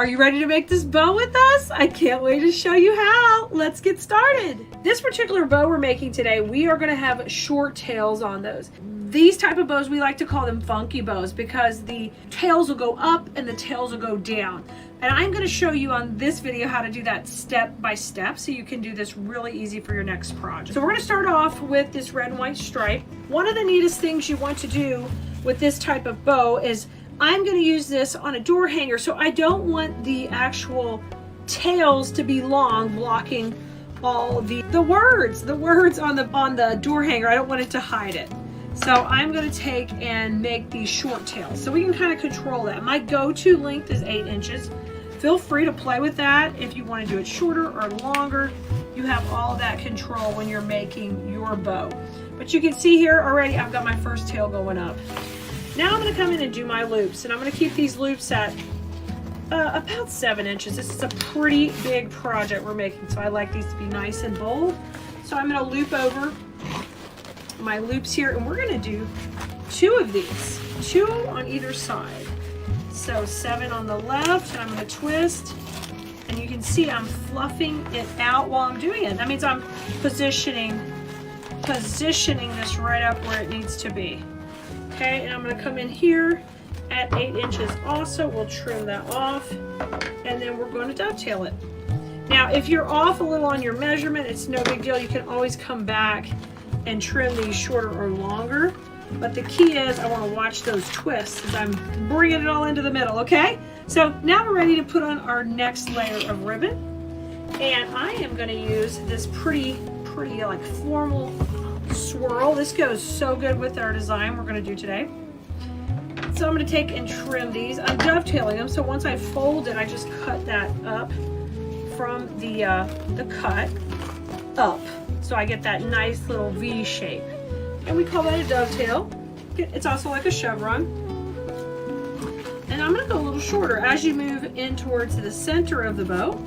Are you ready to make this bow with us? I can't wait to show you how. Let's get started. This particular bow we're making today, we are gonna have short tails on those. These type of bows, we like to call them funky bows because the tails will go up and the tails will go down. And I'm gonna show you on this video how to do that step by step so you can do this really easy for your next project. So we're gonna start off with this red and white stripe. One of the neatest things you want to do with this type of bow is I'm going to use this on a door hanger, so I don't want the actual tails to be long, blocking all the words on the door hanger. I don't want it to hide it. So I'm going to take and make these short tails so we can kind of control that. My go-to length is 8 inches. Feel free to play with that if you want to do it shorter or longer. You have all that control when you're making your bow. But you can see here already I've got my first tail going up. Now I'm going to come in and do my loops, and I'm going to keep these loops at about 7 inches. This is a pretty big project we're making, so I like these to be nice and bold. So I'm going to loop over my loops here, and we're going to do 2 of these, 2 on either side. So 7 on the left, and I'm going to twist, and you can see I'm fluffing it out while I'm doing it. That means I'm positioning this right up where it needs to be. Okay, and I'm going to come in here at 8 inches also. We'll trim that off, and then we're going to dovetail it. Now, if you're off a little on your measurement, it's no big deal. You can always come back and trim these shorter or longer. But the key is I want to watch those twists as I'm bringing it all into the middle, okay? So now we're ready to put on our next layer of ribbon. And I am going to use this pretty like formal swirl. This goes so good with our design we're going to do today. So I'm going to take and trim these. I'm dovetailing them, so once I fold it, I just cut that up from the cut up, so I get that nice little V shape. And we call that a dovetail. It's also like a chevron. And I'm going to go a little shorter. As you move in towards the center of the bow,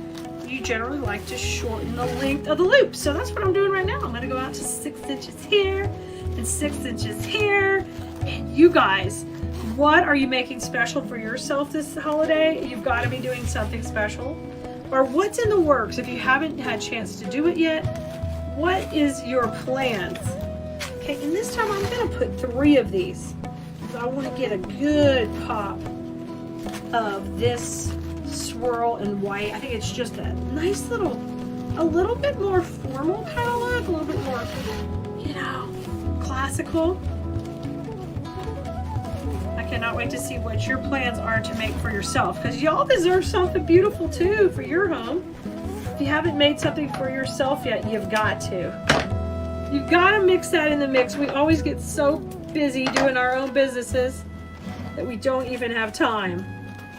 you generally like to shorten the length of the loop. So that's what I'm doing right now. I'm going to go out to 6 inches here and 6 inches here. And you guys, what are you making special for yourself this holiday? You've got to be doing something special. Or what's in the works? If you haven't had a chance to do it yet, what is your plans? Okay, and this time I'm going to put 3 of these because I want to get a good pop of this swirl and white. I think it's just a nice little, a little bit more formal kind of look, a little bit more, you know, classical. I cannot wait to see what your plans are to make for yourself, because y'all deserve something beautiful too for your home. If you haven't made something for yourself yet, you've got to. You've got to mix that in the mix. We always get so busy doing our own businesses that we don't even have time.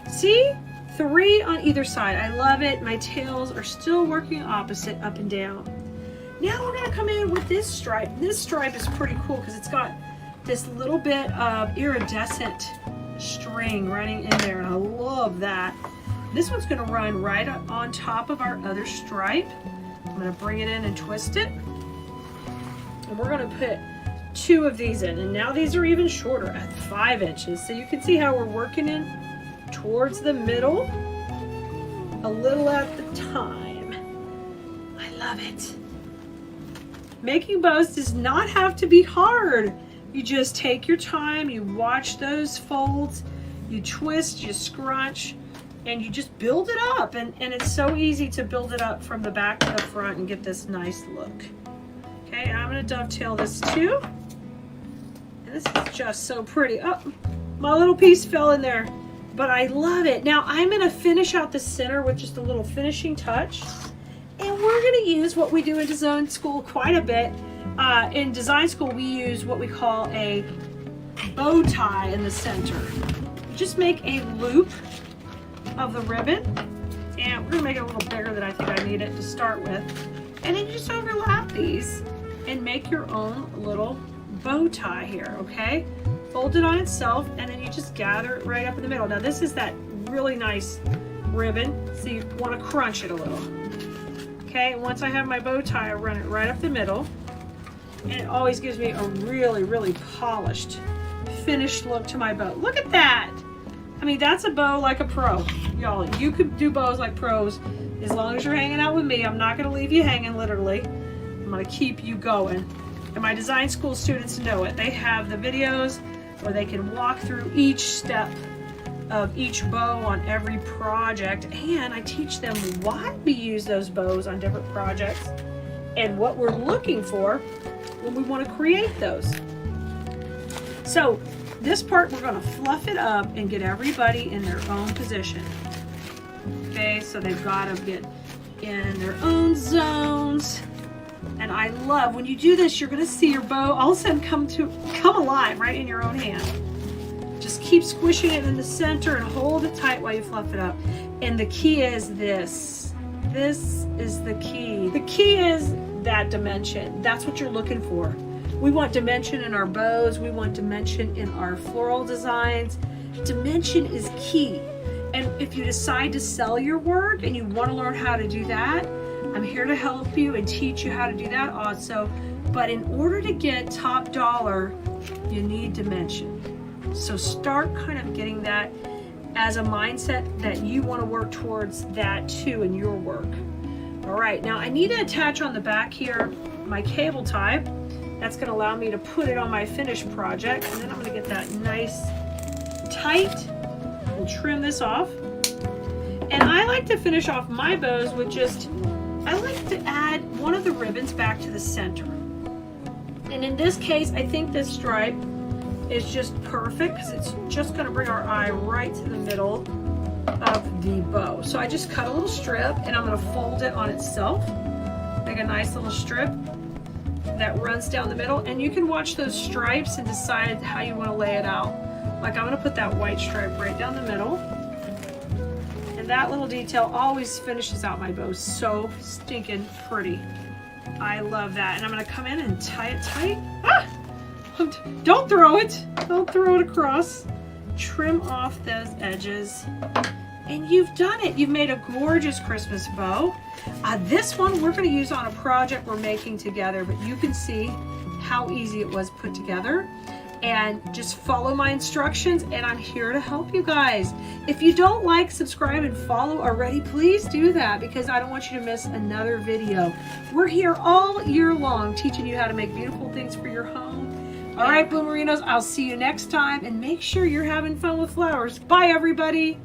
See? 3 on either side. I love it. My tails are still working opposite, up and down. Now we're going to come in with this stripe. This stripe is pretty cool because it's got this little bit of iridescent string running in there, and I love that. This one's going to run right on top of our other stripe. I'm going to bring it in and twist it. And we're going to put 2 of these in. And now these are even shorter at 5 inches. So you can see how we're working in towards the middle, a little at the time. I love it. Making bows does not have to be hard. You just take your time, you watch those folds, you twist, you scrunch, and you just build it up. And it's so easy to build it up from the back to the front and get this nice look. Okay, I'm going to dovetail this too. And this is just so pretty. Oh, my little piece fell in there. But I love it. Now I'm going to finish out the center with just a little finishing touch. And we're going to use what we do in design school quite a bit. In design school, we use what we call a bow tie in the center. Just make a loop of the ribbon. And we're going to make it a little bigger than I think I need it to start with. And then you just overlap these and make your own little bow tie here, okay? Fold it on itself, and then you just gather it right up in the middle. Now this is that really nice ribbon, so you want to crunch it a little. Okay, and once I have my bow tie, I run it right up the middle, and it always gives me a really, really polished, finished look to my bow. Look at that! I mean, that's a bow like a pro. Y'all, you could do bows like pros as long as you're hanging out with me. I'm not going to leave you hanging, literally. I'm going to keep you going. And my design school students know it. They have the videos where they can walk through each step of each bow on every project. And I teach them why we use those bows on different projects and what we're looking for when we want to create those. So this part, we're going to fluff it up and get everybody in their own position. Okay, so they've got to get in their own zones. And I love when you do this, you're going to see your bow all of a sudden come alive right in your own hand. Just keep squishing it in the center and hold it tight while you fluff it up. And the key is this. This is the key. The key is that dimension. That's what you're looking for. We want dimension in our bows. We want dimension in our floral designs. Dimension is key. And if you decide to sell your work and you want to learn how to do that, I'm here to help you and teach you how to do that also. But in order to get top dollar, you need dimension. So start kind of getting that as a mindset that you want to work towards that too in your work. All right, now I need to attach on the back here my cable tie. That's going to allow me to put it on my finished project. And then I'm going to get that nice tight and trim this off. And I like to finish off my bows with I like to add one of the ribbons back to the center. And in this case, I think this stripe is just perfect because it's just going to bring our eye right to the middle of the bow. So I just cut a little strip and I'm going to fold it on itself. Make a nice little strip that runs down the middle, and you can watch those stripes and decide how you want to lay it out. Like I'm going to put that white stripe right down the middle, and that little detail always finishes out my bow so stinking pretty. I love that. And I'm going to come in and tie it tight. Ah! Don't throw it. Don't throw it across. Trim off those edges. And you've done it. You've made a gorgeous Christmas bow. This one we're going to use on a project we're making together, but you can see how easy it was put together. And just follow my instructions, and I'm here to help you guys. If you don't like, subscribe, and follow already, please do that, because I don't want you to miss another video. We're here all year long teaching you how to make beautiful things for your home. All right, Bloomerinos, I'll see you next time, and make sure you're having fun with flowers. Bye, everybody.